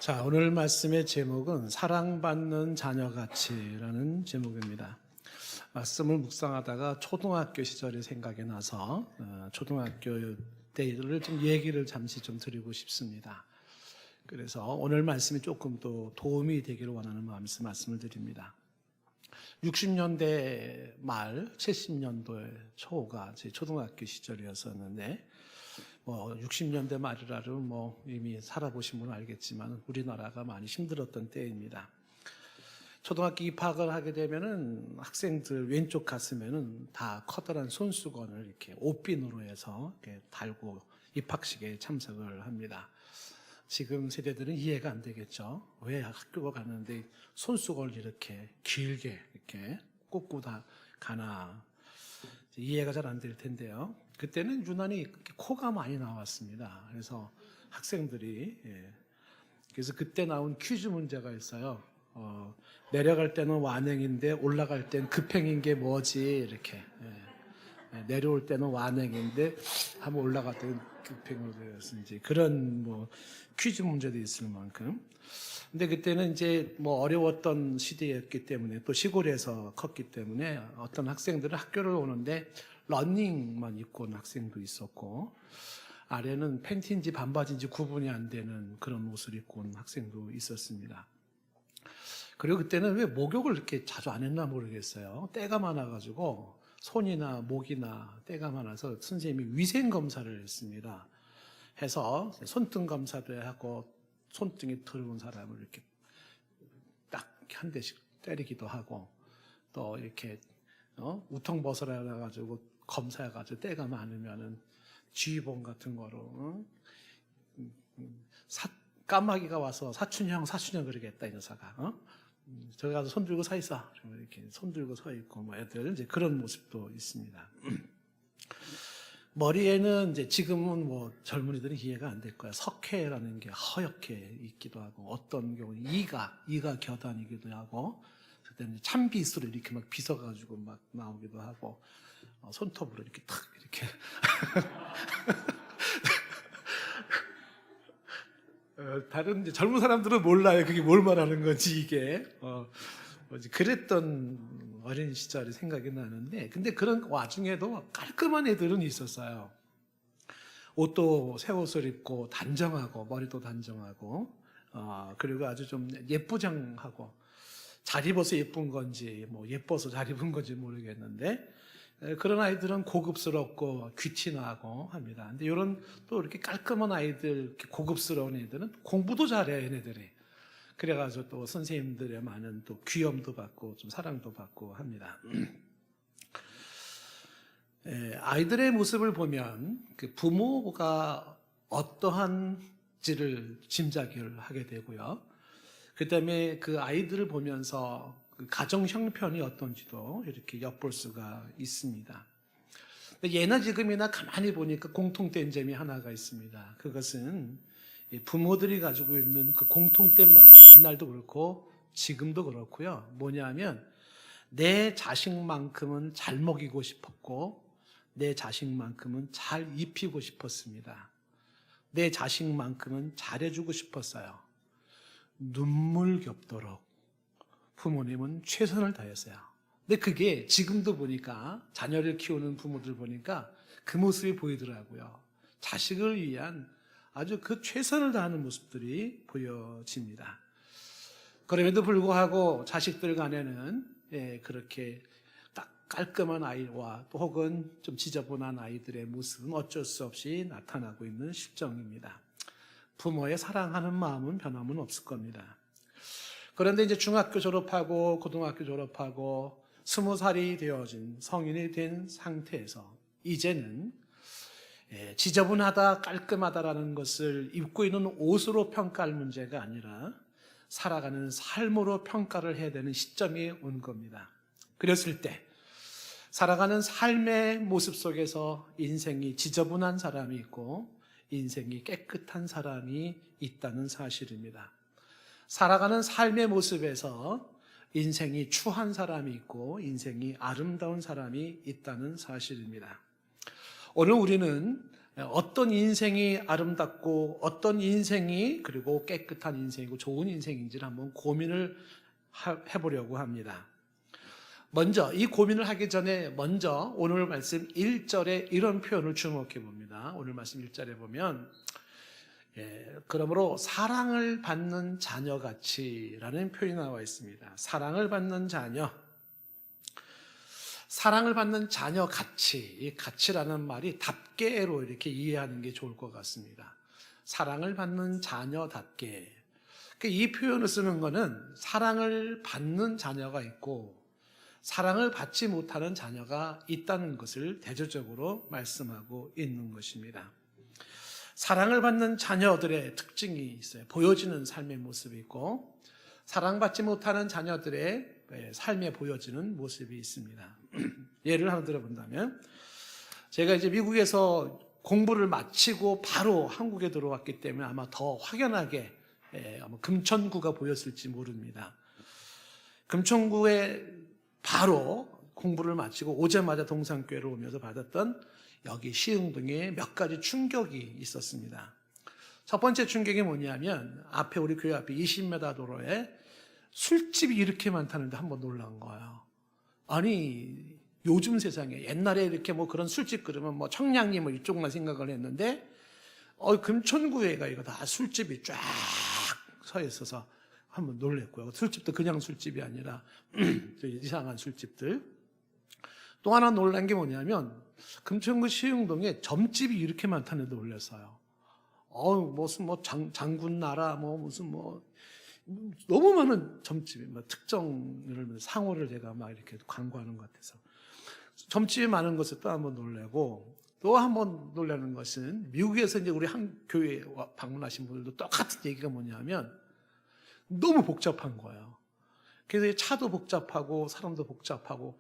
자, 오늘 말씀의 제목은 사랑받는 자녀같이라는 제목입니다. 말씀을 묵상하다가 초등학교 시절이 생각이 나서 초등학교 때를 좀 얘기를 잠시 좀 드리고 싶습니다. 그래서 오늘 말씀이 조금 더 도움이 되기를 원하는 마음에서 말씀을 드립니다. 60년대 말, 70년대 초가 제 초등학교 시절이었었는데 60년대 말이라면 이미 살아보신 분은 알겠지만 우리나라가 많이 힘들었던 때입니다. 초등학교 입학을 하게 되면은 학생들 왼쪽 가슴에는 다 커다란 손수건을 이렇게 옷핀으로 해서 이렇게 달고 입학식에 참석을 합니다. 지금 세대들은 이해가 안 되겠죠. 왜 학교 가는데 손수건을 이렇게 길게 이렇게 꽂고 다 가나. 이해가 잘 안 될 텐데요. 그때는 유난히 코가 많이 나왔습니다. 그래서 학생들이 그래서 그때 나온 퀴즈 문제가 있어요. 내려갈 때는 완행인데 올라갈 때는 급행인 게 뭐지 이렇게. 내려올 때는 완행인데 한번 올라갈 때는 급행으로 되었는지 그런 퀴즈 문제도 있을 만큼. 근데 그때는 이제 어려웠던 시대였기 때문에 또 시골에서 컸기 때문에 어떤 학생들은 학교를 오는데 러닝만 입고 온 학생도 있었고 아래는 팬티인지 반바지인지 구분이 안 되는 그런 옷을 입고 온 학생도 있었습니다. 그리고 그때는 왜 목욕을 이렇게 자주 안 했나 모르겠어요. 때가 많아가지고 손이나 목이나 때가 많아서 선생님이 위생검사를 했습니다. 해서 손등 검사도 하고 손등에 더러운 사람을 이렇게 딱 한 대씩 때리기도 하고 또 이렇게 우통벗으라 해가지고 검사해가지고 때가 많으면은 지휘봉 같은 거로 까마귀가 와서 사춘형 그러겠다 이 녀석아. 저기 가서 손 들고 서 있어. 이렇게 손 들고 서 있고 애들 이제 그런 모습도 있습니다. 머리에는 이제 지금은 젊은이들은 이해가 안 될 거야. 석회라는 게 허옇게 있기도 하고 어떤 경우는 이가 겨다니기도 하고 그때는 참빗으로 이렇게 막 빗어가지고 막 나오기도 하고 손톱으로 이렇게 탁 이렇게 다른 이제 젊은 사람들은 몰라요. 그게 뭘 말하는 건지 이게 그랬던 어린 시절이 생각이 나는데 근데 그런 와중에도 깔끔한 애들은 있었어요. 옷도 새 옷을 입고 단정하고 머리도 단정하고 그리고 아주 좀 예쁘장하고 잘 입어서 예쁜 건지 예뻐서 잘 입은 건지 모르겠는데 그런 아이들은 고급스럽고 귀티나고 합니다. 근데 이런 또 이렇게 깔끔한 아이들, 이렇게 고급스러운 애들은 공부도 잘해요, 얘네들이. 그래가지고 또 선생님들의 많은 또 귀염도 받고 좀 사랑도 받고 합니다. 아이들의 모습을 보면 그 부모가 어떠한지를 짐작을 하게 되고요. 그 다음에 그 아이들을 보면서 그 가정 형편이 어떤지도 이렇게 엿볼 수가 있습니다. 예나 지금이나 가만히 보니까 공통된 점이 하나가 있습니다. 그것은 부모들이 가지고 있는 그 공통된 마음, 옛날도 그렇고 지금도 그렇고요. 뭐냐면 내 자식만큼은 잘 먹이고 싶었고 내 자식만큼은 잘 입히고 싶었습니다. 내 자식만큼은 잘해주고 싶었어요. 눈물겹도록 부모님은 최선을 다했어요. 근데 그게 지금도 보니까 자녀를 키우는 부모들 보니까 그 모습이 보이더라고요. 자식을 위한 아주 그 최선을 다하는 모습들이 보여집니다. 그럼에도 불구하고 자식들 간에는 그렇게 딱 깔끔한 아이와 또 혹은 좀 지저분한 아이들의 모습은 어쩔 수 없이 나타나고 있는 실정입니다. 부모의 사랑하는 마음은 변함은 없을 겁니다. 그런데 이제 중학교 졸업하고 고등학교 졸업하고 20살이 되어진 성인이 된 상태에서 이제는 지저분하다 깔끔하다라는 것을 입고 있는 옷으로 평가할 문제가 아니라 살아가는 삶으로 평가를 해야 되는 시점이 온 겁니다. 그랬을 때 살아가는 삶의 모습 속에서 인생이 지저분한 사람이 있고 인생이 깨끗한 사람이 있다는 사실입니다. 살아가는 삶의 모습에서 인생이 추한 사람이 있고 인생이 아름다운 사람이 있다는 사실입니다. 오늘 우리는 어떤 인생이 아름답고 어떤 인생이 그리고 깨끗한 인생이고 좋은 인생인지를 한번 고민을 해보려고 합니다. 먼저 이 고민을 하기 전에 먼저 오늘 말씀 1절에 이런 표현을 주목해 봅니다. 오늘 말씀 1절에 보면 그러므로 사랑을 받는 자녀같이라는 표현이 나와 있습니다. 사랑을 받는 자녀. 사랑을 받는 자녀같이, 이 같이라는 말이 답게로 이렇게 이해하는 게 좋을 것 같습니다. 사랑을 받는 자녀답게. 이 표현을 쓰는 것은 사랑을 받는 자녀가 있고 사랑을 받지 못하는 자녀가 있다는 것을 대조적으로 말씀하고 있는 것입니다. 사랑을 받는 자녀들의 특징이 있어요. 보여지는 삶의 모습이 있고 사랑받지 못하는 자녀들의 삶에 보여지는 모습이 있습니다. 예를 하나 들어본다면 제가 이제 미국에서 공부를 마치고 바로 한국에 들어왔기 때문에 아마 더 확연하게 아마 금천구가 보였을지 모릅니다. 금천구에 바로 공부를 마치고 오자마자 동산교회로 오면서 받았던 여기 시흥동에 몇 가지 충격이 있었습니다. 첫 번째 충격이 뭐냐면 앞에 우리 교회 앞에 20m 도로에 술집이 이렇게 많다는데 한번 놀란 거예요. 아니 요즘 세상에 옛날에 이렇게 뭐 그런 술집 그러면 뭐 청량리 뭐 이쪽만 생각을 했는데 금천구에가 이거 다 술집이 쫙 서 있어서 한번 놀랬고요. 술집도 그냥 술집이 아니라 이상한 술집들. 또 하나 놀란 게 뭐냐면 금천구 시흥동에 점집이 이렇게 많다는데 놀랐어요. 무슨 뭐 장군나라 뭐 무슨 뭐 너무 많은 점집이 뭐 특정을 상호를 제가 막 이렇게 광고하는 것 같아서 점집이 많은 것에 또 한번 놀래고 또 한번 놀라는 것은 미국에서 이제 우리 한 교회 방문하신 분들도 똑같은 얘기가 뭐냐면 너무 복잡한 거예요. 그래서 차도 복잡하고 사람도 복잡하고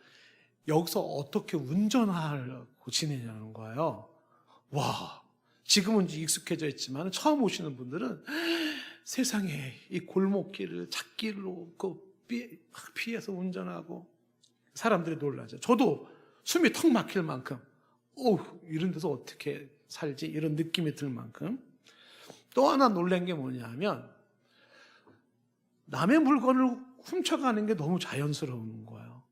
여기서 어떻게 운전하고 지내냐는 거예요. 와, 지금은 이제 익숙해져 있지만 처음 오시는 분들은 세상에 이 골목길을 찻길로 피해서 운전하고 사람들이 놀라죠. 저도 숨이 턱 막힐 만큼 이런 데서 어떻게 살지 이런 느낌이 들 만큼. 또 하나 놀란 게 뭐냐면 남의 물건을 훔쳐가는 게 너무 자연스러운 거예요.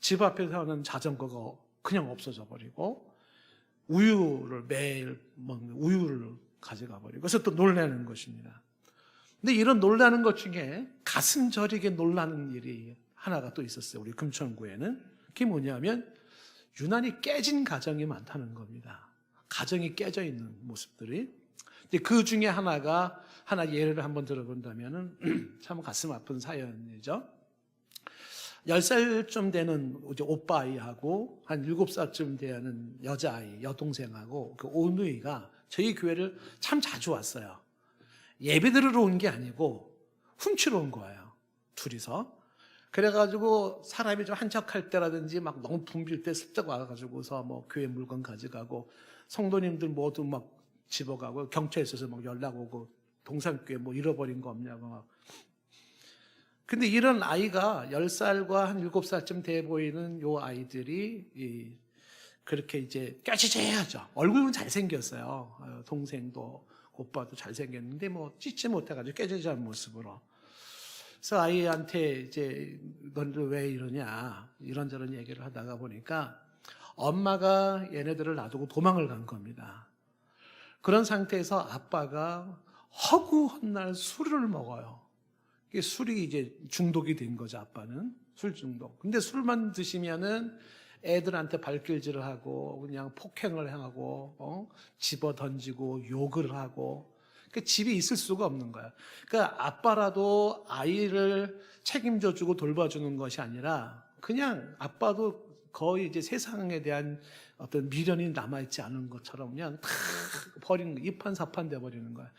집 앞에 하는 자전거가 그냥 없어져 버리고 우유를 매일 먹는 우유를 가져가 버리고 그래서 또 놀라는 것입니다. 근데 이런 놀라는 것 중에 가슴 저리게 놀라는 일이 하나가 또 있었어요. 우리 금천구에는. 그게 뭐냐면 유난히 깨진 가정이 많다는 겁니다. 가정이 깨져 있는 모습들이. 그 중에 하나 예를 한번 들어본다면 참 가슴 아픈 사연이죠. 10살쯤 되는 오빠 아이하고 한 7살쯤 되는 여자아이, 여동생하고 그 오누이가 저희 교회를 참 자주 왔어요. 예배 들으러 온 게 아니고 훔치러 온 거예요. 둘이서. 그래가지고 사람이 좀 한적할 때라든지 막 너무 붐빌 때 슬쩍 와가지고서 뭐 교회 물건 가져가고 성도님들 모두 막 집어가고 경찰서에서 막 연락 오고 동산교회 뭐 잃어버린 거 없냐고 막. 근데 이런 아이가 10살과 한 7살쯤 돼 보이는 요 아이들이 그렇게 이제 깨지해야죠. 얼굴은 잘생겼어요. 동생도 오빠도 잘생겼는데 뭐 찢지 못해가지고 깨지한 모습으로. 그래서 아이한테 이제 너희들 왜 이러냐 이런저런 얘기를 하다가 보니까 엄마가 얘네들을 놔두고 도망을 간 겁니다. 그런 상태에서 아빠가 허구헌날 술을 먹어요. 이게 술이 이제 중독이 된 거죠, 아빠는. 술 중독. 근데 술만 드시면은 애들한테 발길질을 하고 그냥 폭행을 하고 집어 던지고 욕을 하고 그 집에 있을 수가 없는 거야. 그러니까 아빠라도 아이를 책임져주고 돌봐주는 것이 아니라 그냥 아빠도 거의 이제 세상에 대한 어떤 미련이 남아있지 않은 것처럼 그냥 다 버리는 거야. 이판사판 돼버리는 거야.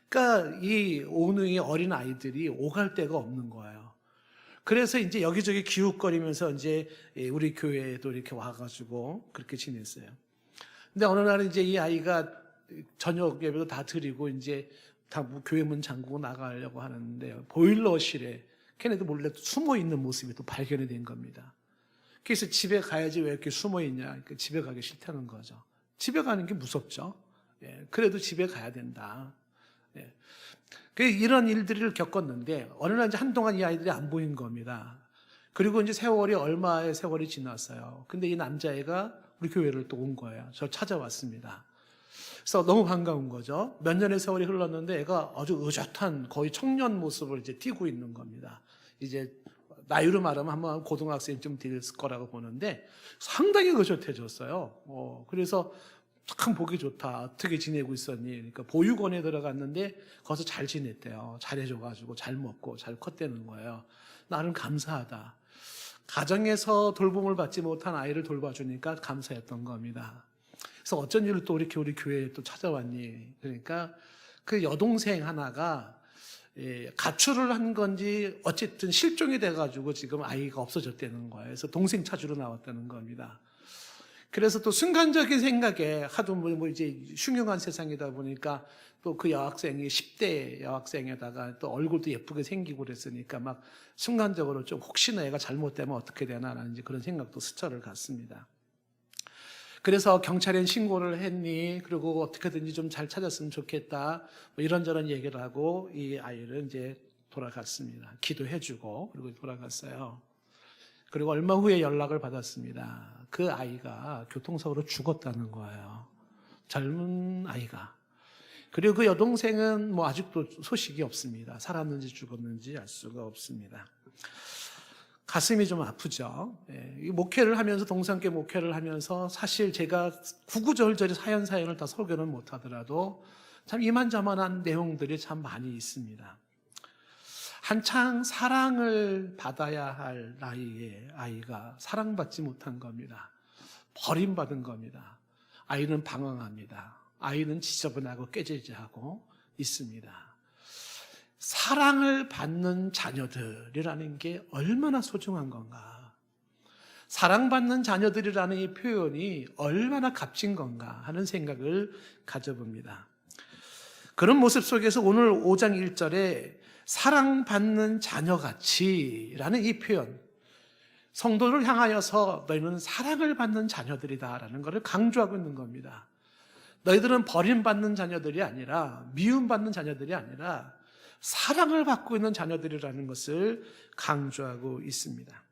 그러니까 이 오누이 어린 아이들이 오갈 데가 없는 거예요. 그래서 이제 여기저기 기웃거리면서 이제 우리 교회에도 이렇게 와가지고 그렇게 지냈어요. 근데 어느 날 이제 이 아이가 저녁 예배도 다 드리고 이제 다 교회 문 잠그고 나가려고 하는데 보일러실에 걔네도 몰래 숨어 있는 모습이 또 발견이 된 겁니다. 그래서 집에 가야지 왜 이렇게 숨어 있냐. 그러니까 집에 가기 싫다는 거죠. 집에 가는 게 무섭죠. 예, 그래도 집에 가야 된다. 예. 이런 일들을 겪었는데 어느 날 이제 한동안 이 아이들이 안 보인 겁니다. 그리고 이제 얼마의 세월이 지났어요. 근데 이 남자애가 우리 교회를 또 온 거예요. 저를 찾아왔습니다. 그래서 너무 반가운 거죠. 몇 년의 세월이 흘렀는데 애가 아주 의젓한 거의 청년 모습을 이제 띠고 있는 겁니다. 이제 나이로 말하면 한번 고등학생쯤 될 거라고 보는데 상당히 의젓해졌어요. 그래서 참 보기 좋다. 어떻게 지내고 있었니? 그러니까 보육원에 들어갔는데 거기서 잘 지냈대요. 잘해줘가지고 잘 먹고 잘 컸다는 거예요. 나는 감사하다. 가정에서 돌봄을 받지 못한 아이를 돌봐주니까 감사했던 겁니다. 그래서 어쩐 일로 또 이렇게 우리 교회에 또 찾아왔니? 그러니까 그 여동생 하나가 가출을 한 건지 어쨌든 실종이 돼가지고 지금 아이가 없어졌다는 거예요. 그래서 동생 찾으러 나왔다는 겁니다. 그래서 또 순간적인 생각에 하도 뭐 이제 흉흉한 세상이다 보니까 또 그 여학생이 10대 여학생에다가 또 얼굴도 예쁘게 생기고 그랬으니까 막 순간적으로 좀 혹시나 애가 잘못되면 어떻게 되나라는 이제 그런 생각도 스쳐를 갔습니다. 그래서 경찰에 신고를 했니? 그리고 어떻게든지 좀 잘 찾았으면 좋겠다. 뭐 이런저런 얘기를 하고 이 아이를 이제 돌아갔습니다. 기도해주고 그리고 돌아갔어요. 그리고 얼마 후에 연락을 받았습니다. 그 아이가 교통사고로 죽었다는 거예요. 젊은 아이가. 그리고 그 여동생은 뭐 아직도 소식이 없습니다. 살았는지 죽었는지 알 수가 없습니다. 가슴이 좀 아프죠. 이 목회를 하면서 동성계 목회를 하면서 사실 제가 구구절절히 사연을 다 소개는 못하더라도 참 이만저만한 내용들이 참 많이 있습니다. 한창 사랑을 받아야 할 나이에 아이가 사랑받지 못한 겁니다. 버림받은 겁니다. 아이는 방황합니다. 아이는 지저분하고 깨질지하고 있습니다. 사랑을 받는 자녀들이라는 게 얼마나 소중한 건가. 사랑받는 자녀들이라는 이 표현이 얼마나 값진 건가 하는 생각을 가져봅니다. 그런 모습 속에서 오늘 5장 1절에 사랑받는 자녀같이라는 이 표현, 성도를 향하여서 너희는 사랑을 받는 자녀들이다라는 것을 강조하고 있는 겁니다. 너희들은 버림받는 자녀들이 아니라 미움받는 자녀들이 아니라 사랑을 받고 있는 자녀들이라는 것을 강조하고 있습니다.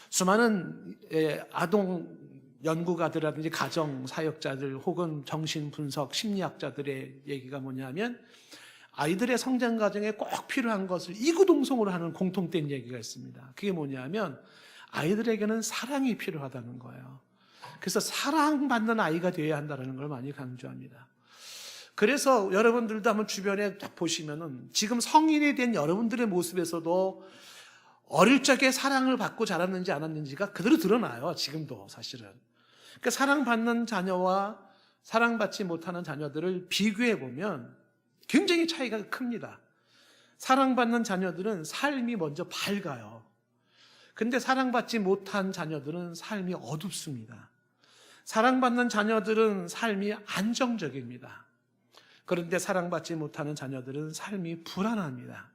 수많은 아동 연구가들이라든지 가정 사역자들 혹은 정신분석 심리학자들의 얘기가 뭐냐면 아이들의 성장 과정에 꼭 필요한 것을 이구동성으로 하는 공통된 얘기가 있습니다. 그게 뭐냐면 아이들에게는 사랑이 필요하다는 거예요. 그래서 사랑받는 아이가 되어야 한다는 걸 많이 강조합니다. 그래서 여러분들도 한번 주변에 딱 보시면은 지금 성인이 된 여러분들의 모습에서도 어릴 적에 사랑을 받고 자랐는지 않았는지가 그대로 드러나요. 지금도 사실은. 그러니까 사랑받는 자녀와 사랑받지 못하는 자녀들을 비교해 보면 굉장히 차이가 큽니다. 사랑받는 자녀들은 삶이 먼저 밝아요. 근데 사랑받지 못한 자녀들은 삶이 어둡습니다. 사랑받는 자녀들은 삶이 안정적입니다. 그런데 사랑받지 못하는 자녀들은 삶이 불안합니다.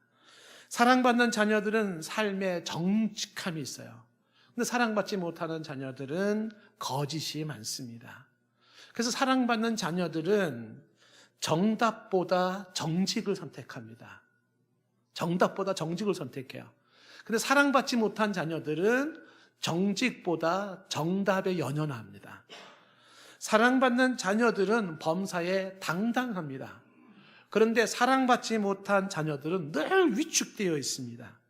사랑받는 자녀들은 삶에 정직함이 있어요. 근데 사랑받지 못하는 자녀들은 거짓이 많습니다. 그래서 사랑받는 자녀들은 정답보다 정직을 선택합니다. 정답보다 정직을 선택해요. 근데 사랑받지 못한 자녀들은 정직보다 정답에 연연합니다. 사랑받는 자녀들은 범사에 당당합니다. 그런데 사랑받지 못한 자녀들은 늘 위축되어 있습니다.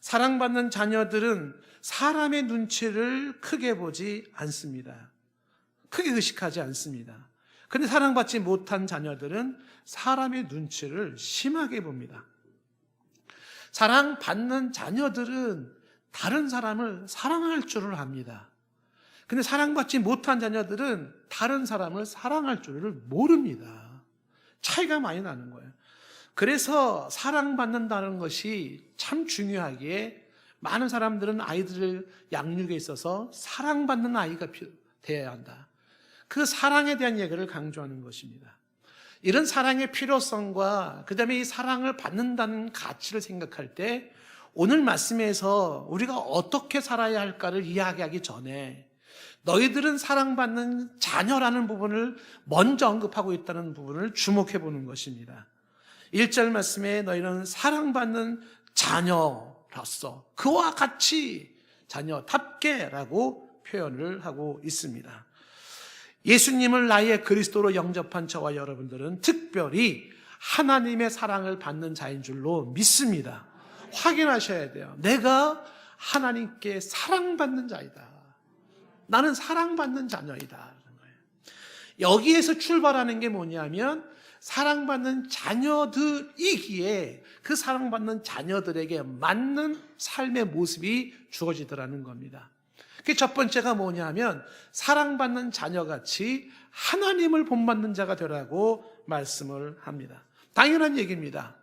사랑받는 자녀들은 사람의 눈치를 크게 보지 않습니다. 크게 의식하지 않습니다. 그런데 사랑받지 못한 자녀들은 사람의 눈치를 심하게 봅니다. 사랑받는 자녀들은 다른 사람을 사랑할 줄을 압니다. 근데 사랑받지 못한 자녀들은 다른 사람을 사랑할 줄을 모릅니다. 차이가 많이 나는 거예요. 그래서 사랑받는다는 것이 참 중요하기에 많은 사람들은 아이들을 양육에 있어서 사랑받는 아이가 되어야 한다. 그 사랑에 대한 얘기를 강조하는 것입니다. 이런 사랑의 필요성과 그 다음에 이 사랑을 받는다는 가치를 생각할 때 오늘 말씀에서 우리가 어떻게 살아야 할까를 이야기하기 전에 너희들은 사랑받는 자녀라는 부분을 먼저 언급하고 있다는 부분을 주목해 보는 것입니다. 1절 말씀에 너희는 사랑받는 자녀로서 그와 같이 자녀답게라고 표현을 하고 있습니다. 예수님을 나의 그리스도로 영접한 저와 여러분들은 특별히 하나님의 사랑을 받는 자인 줄로 믿습니다. 확인하셔야 돼요. 내가 하나님께 사랑받는 자이다. 나는 사랑받는 자녀이다. 여기에서 출발하는 게 뭐냐면 사랑받는 자녀들이기에 그 사랑받는 자녀들에게 맞는 삶의 모습이 주어지더라는 겁니다. 그 첫 번째가 뭐냐면 사랑받는 자녀같이 하나님을 본받는 자가 되라고 말씀을 합니다. 당연한 얘기입니다.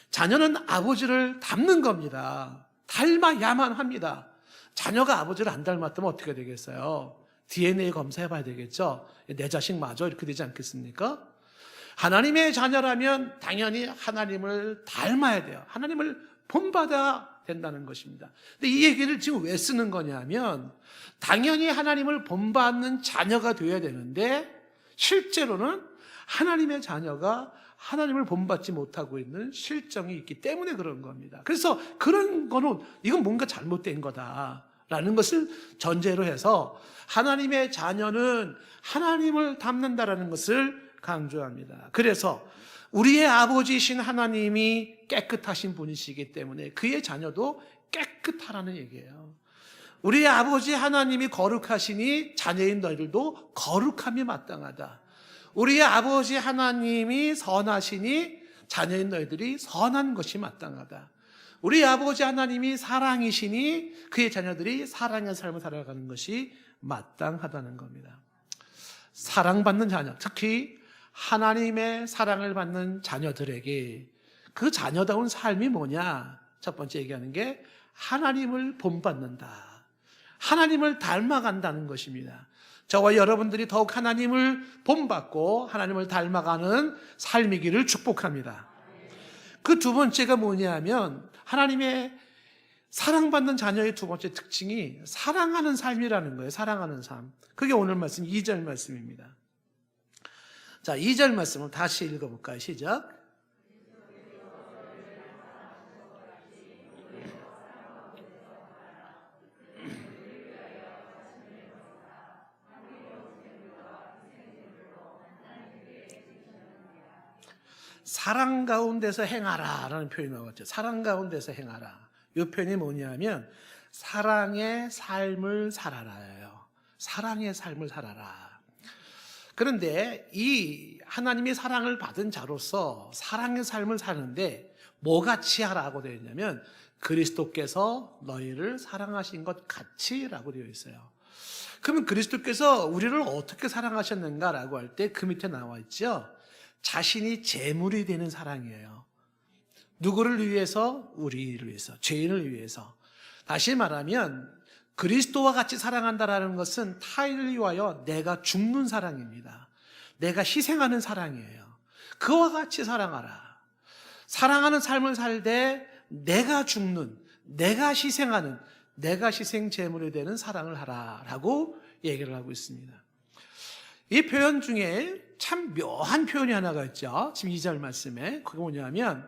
자녀는 아버지를 닮는 겁니다. 닮아야만 합니다. 자녀가 아버지를 안 닮았다면 어떻게 되겠어요? DNA 검사해 봐야 되겠죠? 내 자식 맞아? 이렇게 되지 않겠습니까? 하나님의 자녀라면 당연히 하나님을 닮아야 돼요. 하나님을 본받아야 된다는 것입니다. 근데 이 얘기를 지금 왜 쓰는 거냐면 당연히 하나님을 본받는 자녀가 되어야 되는데 실제로는 하나님의 자녀가 하나님을 본받지 못하고 있는 실정이 있기 때문에 그런 겁니다. 그래서 그런 거는 이건 뭔가 잘못된 거다라는 것을 전제로 해서 하나님의 자녀는 하나님을 닮는다라는 것을 강조합니다. 그래서 우리의 아버지이신 하나님이 깨끗하신 분이시기 때문에 그의 자녀도 깨끗하라는 얘기예요. 우리의 아버지 하나님이 거룩하시니 자녀인 너희들도 거룩함이 마땅하다. 우리의 아버지 하나님이 선하시니 자녀인 너희들이 선한 것이 마땅하다. 우리 아버지 하나님이 사랑이시니 그의 자녀들이 사랑의 삶을 살아가는 것이 마땅하다는 겁니다. 사랑받는 자녀, 특히 하나님의 사랑을 받는 자녀들에게 그 자녀다운 삶이 뭐냐? 첫 번째 얘기하는 게 하나님을 본받는다. 하나님을 닮아간다는 것입니다. 저와 여러분들이 더욱 하나님을 본받고 하나님을 닮아가는 삶이기를 축복합니다. 그 두 번째가 뭐냐면 하나님의 사랑받는 자녀의 두 번째 특징이 사랑하는 삶이라는 거예요. 사랑하는 삶. 그게 오늘 말씀 2절 말씀입니다. 자, 2절 말씀을 다시 읽어볼까요? 시작. 사랑 가운데서 행하라 라는 표현이 나왔죠. 사랑 가운데서 행하라. 이 표현이 뭐냐면 사랑의 삶을 살아라예요. 사랑의 삶을 살아라. 그런데 이 하나님이 사랑을 받은 자로서 사랑의 삶을 사는데 뭐같이 하라고 되어 있냐면 그리스도께서 너희를 사랑하신 것 같이라고 되어 있어요. 그러면 그리스도께서 우리를 어떻게 사랑하셨는가라고 할 때 그 밑에 나와 있죠. 자신이 제물이 되는 사랑이에요. 누구를 위해서? 우리를 위해서, 죄인을 위해서. 다시 말하면 그리스도와 같이 사랑한다라는 것은 타인을 위하여 내가 죽는 사랑입니다. 내가 희생하는 사랑이에요. 그와 같이 사랑하라. 사랑하는 삶을 살되 내가 죽는, 내가 희생하는, 내가 희생 제물이 되는 사랑을 하라라고 얘기를 하고 있습니다. 이 표현 중에 참 묘한 표현이 하나가 있죠. 지금 2절 말씀에. 그게 뭐냐면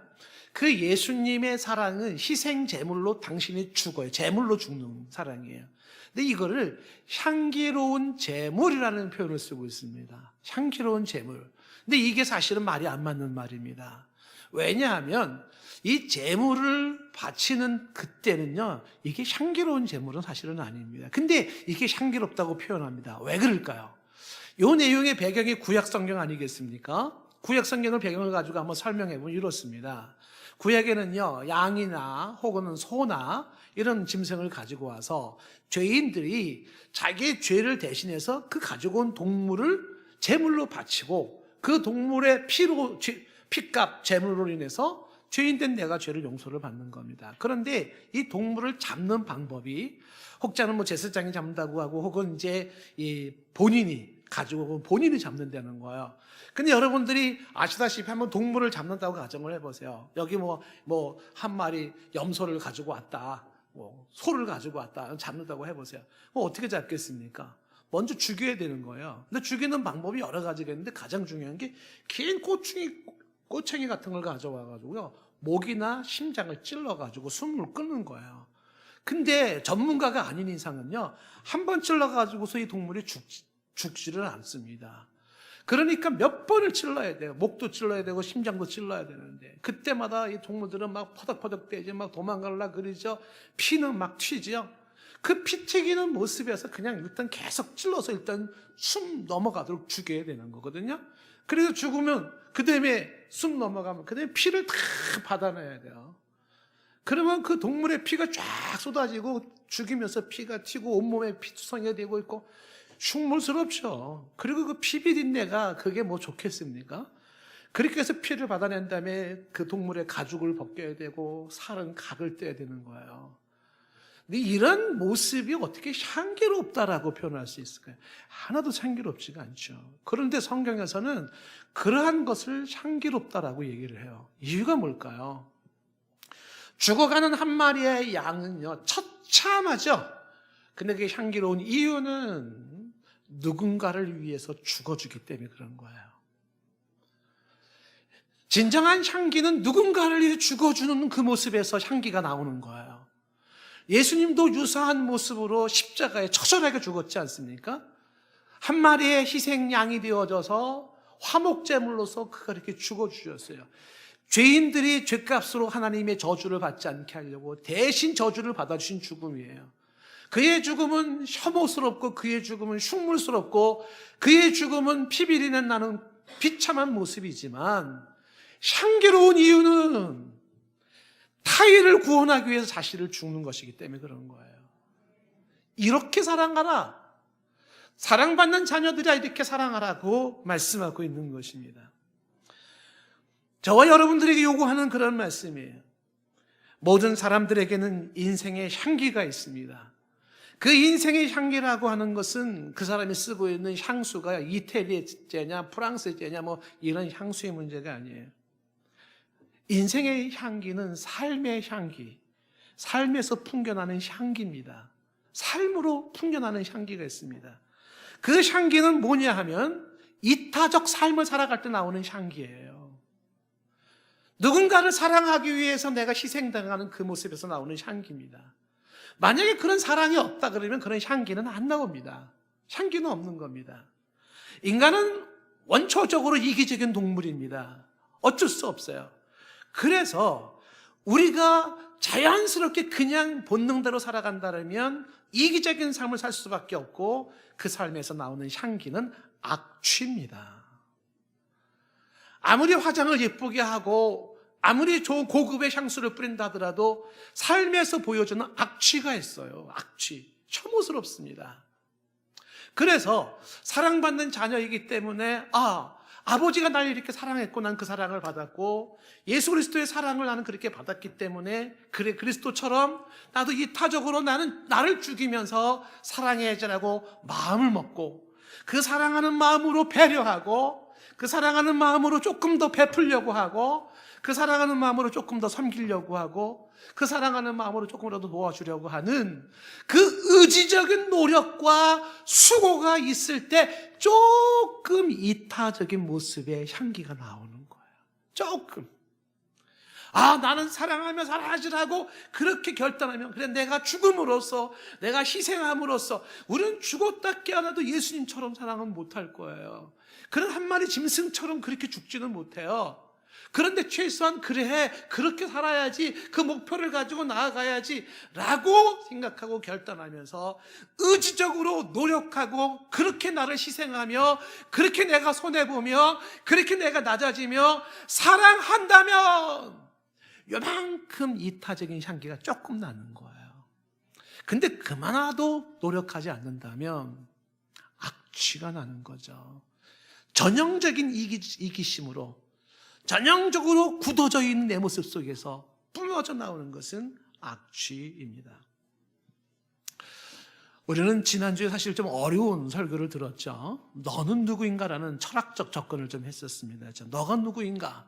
그 예수님의 사랑은 희생 제물로 당신이 죽어요. 제물로 죽는 사랑이에요. 근데 이거를 향기로운 제물이라는 표현을 쓰고 있습니다. 향기로운 제물. 근데 이게 사실은 말이 안 맞는 말입니다. 왜냐하면 이 제물을 바치는 그때는요, 이게 향기로운 제물은 사실은 아닙니다. 근데 이게 향기롭다고 표현합니다. 왜 그럴까요? 이 내용의 배경이 구약 성경 아니겠습니까? 구약 성경을 배경을 가지고 한번 설명해 보면 이렇습니다. 구약에는요, 양이나 혹은 소나 이런 짐승을 가지고 와서 죄인들이 자기의 죄를 대신해서 그 가지고 온 동물을 제물로 바치고 그 동물의 피로, 피값, 제물로 인해서 죄인된 내가 죄를 용서를 받는 겁니다. 그런데 이 동물을 잡는 방법이 혹자는 뭐 제사장이 잡는다고 하고 혹은 이제 이 본인이 가지고 본인이 잡는다는 거예요. 근데 여러분들이 아시다시피 한번 동물을 잡는다고 가정을 해보세요. 여기 뭐 한 마리 염소를 가지고 왔다, 뭐 소를 가지고 왔다, 잡는다고 해보세요. 어떻게 잡겠습니까? 먼저 죽여야 되는 거예요. 근데 죽이는 방법이 여러 가지가 있는데 가장 중요한 게 긴 꼬챙이 같은 걸 가져와가지고요, 목이나 심장을 찔러가지고 숨을 끊는 거예요. 근데 전문가가 아닌 이상은요, 한 번 찔러가지고서 이 동물이 죽지를 않습니다. 그러니까 몇 번을 찔러야 돼요. 목도 찔러야 되고 심장도 찔러야 되는데, 그때마다 이 동물들은 막 퍼덕퍼덕 떼지, 막 도망가려 그러죠. 피는 막 튀죠. 그 피 튀기는 모습에서 그냥 일단 계속 찔러서 일단 숨 넘어가도록 죽여야 되는 거거든요. 그래서 죽으면 그 다음에 숨 넘어가면 그 다음에 피를 다 받아내야 돼요. 그러면 그 동물의 피가 쫙 쏟아지고 죽이면서 피가 튀고 온몸에 피투성이가 되고 있고 흉물스럽죠. 그리고 그 피 비린내가 그게 뭐 좋겠습니까? 그렇게 해서 피를 받아낸 다음에 그 동물의 가죽을 벗겨야 되고 살은 각을 떼야 되는 거예요. 근데 이런 모습이 어떻게 향기롭다라고 표현할 수 있을까요? 하나도 향기롭지가 않죠. 그런데 성경에서는 그러한 것을 향기롭다라고 얘기를 해요. 이유가 뭘까요? 죽어가는 한 마리의 양은요, 처참하죠. 근데 그게 향기로운 이유는 누군가를 위해서 죽어주기 때문에 그런 거예요. 진정한 향기는 누군가를 위해 죽어주는 그 모습에서 향기가 나오는 거예요. 예수님도 유사한 모습으로 십자가에 처절하게 죽었지 않습니까? 한 마리의 희생양이 되어져서 화목제물로서 그가 이렇게 죽어주셨어요. 죄인들이 죄값으로 하나님의 저주를 받지 않게 하려고 대신 저주를 받아주신 죽음이에요. 그의 죽음은 혐오스럽고 그의 죽음은 흉물스럽고 그의 죽음은 피비린내 나는 비참한 모습이지만 향기로운 이유는 타인을 구원하기 위해서 자신을 죽는 것이기 때문에 그런 거예요. 이렇게 사랑하라. 사랑받는 자녀들이야 이렇게 사랑하라고 말씀하고 있는 것입니다. 저와 여러분들에게 요구하는 그런 말씀이에요. 모든 사람들에게는 인생의 향기가 있습니다. 그 인생의 향기라고 하는 것은 그 사람이 쓰고 있는 향수가 이태리제냐 프랑스제냐 뭐 이런 향수의 문제가 아니에요. 인생의 향기는 삶의 향기, 삶에서 풍겨나는 향기입니다. 삶으로 풍겨나는 향기가 있습니다. 그 향기는 뭐냐 하면 이타적 삶을 살아갈 때 나오는 향기예요. 누군가를 사랑하기 위해서 내가 희생당하는 그 모습에서 나오는 향기입니다. 만약에 그런 사랑이 없다 그러면 그런 향기는 안 나옵니다. 향기는 없는 겁니다. 인간은 원초적으로 이기적인 동물입니다. 어쩔 수 없어요. 그래서 우리가 자연스럽게 그냥 본능대로 살아간다면 이기적인 삶을 살 수밖에 없고 그 삶에서 나오는 향기는 악취입니다. 아무리 화장을 예쁘게 하고 아무리 좋은 고급의 향수를 뿌린다 하더라도 삶에서 보여주는 악취가 있어요. 악취. 혐오스럽습니다. 그래서 사랑받는 자녀이기 때문에 아버지가 날 이렇게 사랑했고 난 그 사랑을 받았고 예수 그리스도의 사랑을 나는 그렇게 받았기 때문에 그래 그리스도처럼 나도 이타적으로 나는 나를 죽이면서 사랑해야지라고 마음을 먹고 그 사랑하는 마음으로 배려하고 그 사랑하는 마음으로 조금 더 베풀려고 하고 그 사랑하는 마음으로 조금 더 섬기려고 하고 그 사랑하는 마음으로 조금이라도 도와주려고 하는 그 의지적인 노력과 수고가 있을 때 조금 이타적인 모습의 향기가 나오는 거예요. 조금. 나는 사랑하며 살아야지라고 그렇게 결단하면 그래 내가 죽음으로써 내가 희생함으로써 우리는 죽었다 깨어나도 예수님처럼 사랑은 못할 거예요. 그런 한 마리 짐승처럼 그렇게 죽지는 못해요. 그런데 최소한 그래 그렇게 살아야지 그 목표를 가지고 나아가야지 라고 생각하고 결단하면서 의지적으로 노력하고 그렇게 나를 희생하며 그렇게 내가 손해보며 그렇게 내가 낮아지며 사랑한다면 요만큼 이타적인 향기가 조금 나는 거예요. 근데 그만하도 노력하지 않는다면 악취가 나는 거죠. 전형적인 이기심으로 전형적으로 굳어져 있는 내 모습 속에서 뿜어져 나오는 것은 악취입니다. 우리는 지난주에 사실 좀 어려운 설교를 들었죠. 너는 누구인가라는 철학적 접근을 좀 했었습니다. 너가 누구인가?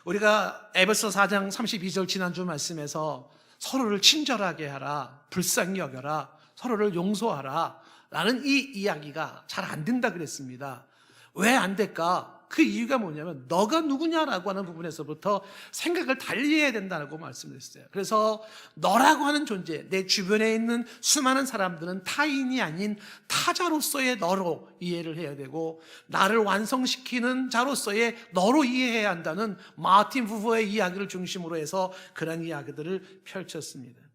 우리가 에베소 4장 32절 지난주 말씀에서 서로를 친절하게 하라, 불쌍히 여겨라, 서로를 용서하라 라는 이 이야기가 잘 안 된다 그랬습니다. 왜 안 될까? 그 이유가 뭐냐면 너가 누구냐라고 하는 부분에서부터 생각을 달리해야 된다고 말씀드렸어요. 그래서 너라고 하는 존재, 내 주변에 있는 수많은 사람들은 타인이 아닌 타자로서의 너로 이해를 해야 되고, 나를 완성시키는 자로서의 너로 이해해야 한다는 마틴 부버의 이야기를 중심으로 해서 그런 이야기들을 펼쳤습니다.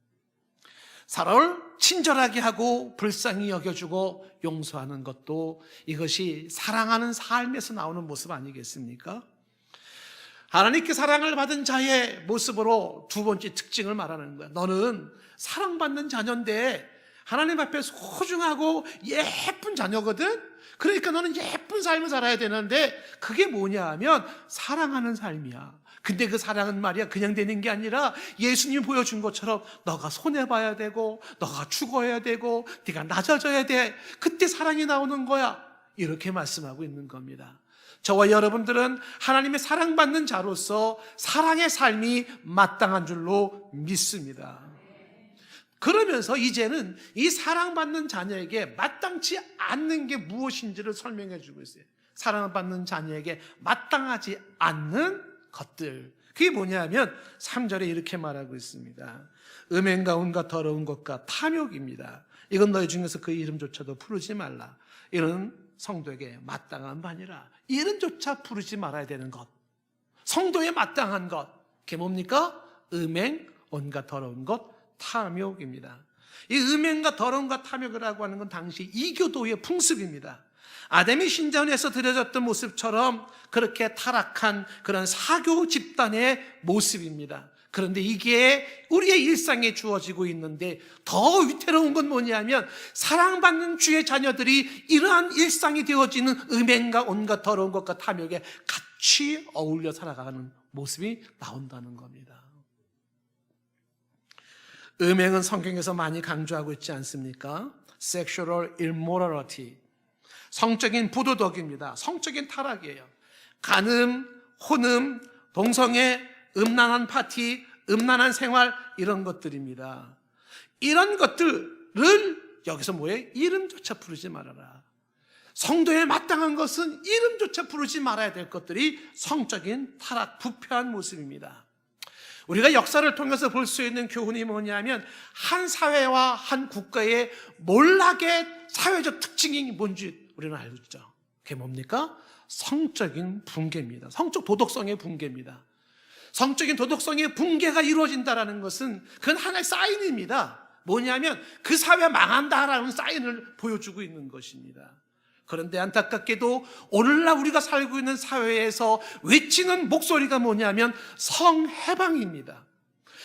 사람을 친절하게 하고 불쌍히 여겨주고 용서하는 것도 이것이 사랑하는 삶에서 나오는 모습 아니겠습니까? 하나님께 사랑을 받은 자의 모습으로 두 번째 특징을 말하는 거야. 너는 사랑받는 자녀인데 하나님 앞에 소중하고 예쁜 자녀거든? 그러니까 너는 예쁜 삶을 살아야 되는데 그게 뭐냐 하면 사랑하는 삶이야. 근데 그 사랑은 말이야 그냥 되는 게 아니라 예수님이 보여준 것처럼 너가 손해봐야 되고 너가 죽어야 되고 네가 낮아져야 돼. 그때 사랑이 나오는 거야. 이렇게 말씀하고 있는 겁니다. 저와 여러분들은 하나님의 사랑받는 자로서 사랑의 삶이 마땅한 줄로 믿습니다. 그러면서 이제는 이 사랑받는 자녀에게 마땅치 않는 게 무엇인지를 설명해 주고 있어요. 사랑받는 자녀에게 마땅하지 않는 것들, 그게 뭐냐면 3절에 이렇게 말하고 있습니다. 음행과 온갖 더러운 것과 탐욕입니다. 이건 너희 중에서 그 이름조차도 부르지 말라. 이런 성도에게 마땅한 바니라. 이름조차 부르지 말아야 되는 것, 성도에 마땅한 것, 그게 뭡니까? 음행, 온갖 더러운 것, 탐욕입니다. 이 음행과 더러운 것, 탐욕이라고 하는 건 당시 이교도의 풍습입니다. 아담이 신전에서 드려졌던 모습처럼 그렇게 타락한 그런 사교 집단의 모습입니다. 그런데 이게 우리의 일상에 주어지고 있는데 더 위태로운 건 뭐냐면 사랑받는 주의 자녀들이 이러한 일상이 되어지는 음행과 온갖 더러운 것과 탐욕에 같이 어울려 살아가는 모습이 나온다는 겁니다. 음행은 성경에서 많이 강조하고 있지 않습니까? Sexual immorality, 성적인 부도덕입니다. 성적인 타락이에요. 간음, 혼음, 동성애, 음란한 파티, 음란한 생활, 이런 것들입니다. 이런 것들을 여기서 뭐예요? 이름조차 부르지 말아라. 성도에 마땅한 것은 이름조차 부르지 말아야 될 것들이 성적인 타락, 부패한 모습입니다. 우리가 역사를 통해서 볼 수 있는 교훈이 뭐냐면 한 사회와 한 국가의 몰락의 사회적 특징이 뭔지 우리는 알고 있죠. 그게 뭡니까? 성적인 붕괴입니다. 성적 도덕성의 붕괴입니다. 성적인 도덕성의 붕괴가 이루어진다는 것은 그건 하나의 사인입니다. 뭐냐면 그 사회가 망한다라는 사인을 보여주고 있는 것입니다. 그런데 안타깝게도 오늘날 우리가 살고 있는 사회에서 외치는 목소리가 뭐냐면 성해방입니다.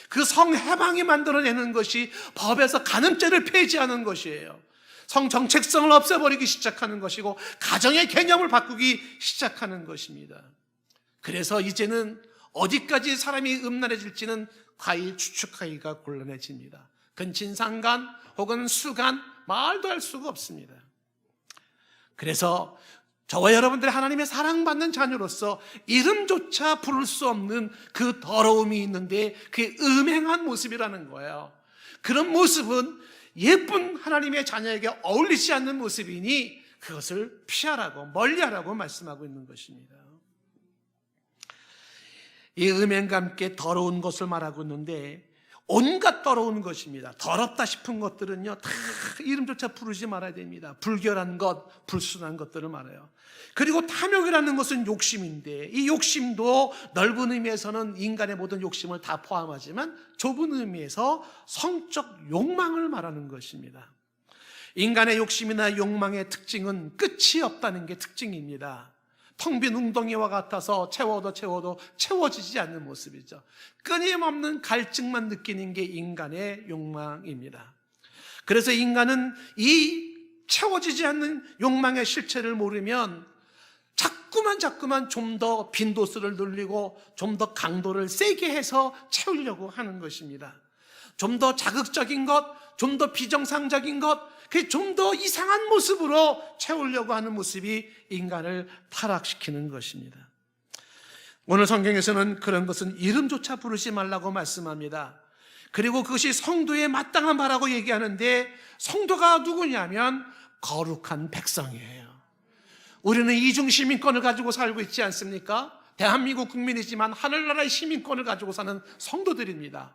그 성해방이 만들어내는 것이 법에서 간음죄를 폐지하는 것이에요. 성정책성을 없애버리기 시작하는 것이고 가정의 개념을 바꾸기 시작하는 것입니다. 그래서 이제는 어디까지 사람이 음란해질지는 가히 추측하기가 곤란해집니다. 근친상간 혹은 수간, 말도 할 수가 없습니다. 그래서 저와 여러분들이 하나님의 사랑받는 자녀로서 이름조차 부를 수 없는 그 더러움이 있는데 그게 음행한 모습이라는 거예요. 그런 모습은 예쁜 하나님의 자녀에게 어울리지 않는 모습이니 그것을 피하라고, 멀리하라고 말씀하고 있는 것입니다. 이 음행과 함께 더러운 것을 말하고 있는데 온갖 더러운 것입니다. 더럽다 싶은 것들은요 다 이름조차 부르지 말아야 됩니다. 불결한 것, 불순한 것들을 말해요. 그리고 탐욕이라는 것은 욕심인데 이 욕심도 넓은 의미에서는 인간의 모든 욕심을 다 포함하지만 좁은 의미에서 성적 욕망을 말하는 것입니다. 인간의 욕심이나 욕망의 특징은 끝이 없다는 게 특징입니다. 텅 빈 웅덩이와 같아서 채워도 채워지지 않는 모습이죠. 끊임없는 갈증만 느끼는 게 인간의 욕망입니다. 그래서 인간은 이 채워지지 않는 욕망의 실체를 모르면 자꾸만 좀 더 빈도수를 늘리고 좀 더 강도를 세게 해서 채우려고 하는 것입니다. 좀 더 자극적인 것, 좀 더 비정상적인 것, 좀 더 이상한 모습으로 채우려고 하는 모습이 인간을 타락시키는 것입니다. 오늘 성경에서는 그런 것은 이름조차 부르지 말라고 말씀합니다. 그리고 그것이 성도의 마땅한 바라고 얘기하는데 성도가 누구냐면 거룩한 백성이에요. 우리는 이중 시민권을 가지고 살고 있지 않습니까? 대한민국 국민이지만 하늘나라의 시민권을 가지고 사는 성도들입니다.